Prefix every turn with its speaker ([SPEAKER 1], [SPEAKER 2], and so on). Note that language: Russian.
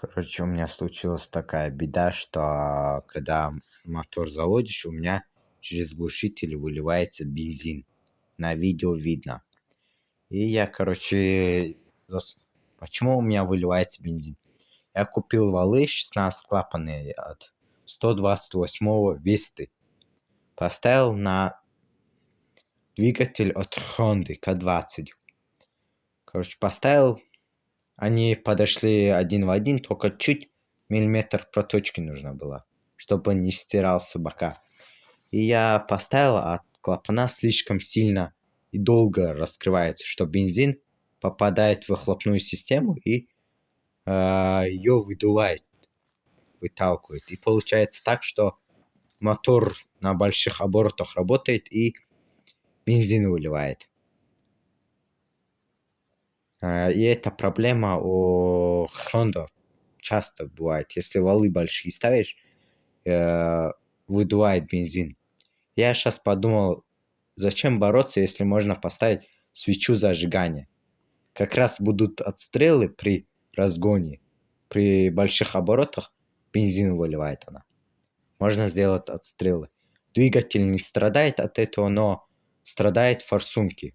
[SPEAKER 1] Короче, у меня случилась такая беда, что когда мотор заводишь, у меня через глушитель выливается бензин. На видео видно. И я, короче, почему у меня выливается бензин? Я купил валы 16-клапанные от 128-го Весты. Поставил на двигатель от Honda К20. Короче, поставил. Они подошли один в один, только чуть миллиметр проточки нужно было, чтобы не стирался бока. И я поставил, а клапана слишком сильно и долго раскрывается, что бензин попадает в выхлопную систему и ее выдувает, выталкивает. И получается так, что мотор на больших оборотах работает и бензин выливает. И эта проблема у Honda часто бывает. Если валы большие ставишь, выдувает бензин. Я сейчас подумал, зачем бороться, если можно поставить свечу зажигания. Как раз будут отстрелы при разгоне. При больших оборотах бензин выливает она. Можно сделать отстрелы. Двигатель не страдает от этого, но страдает форсунки.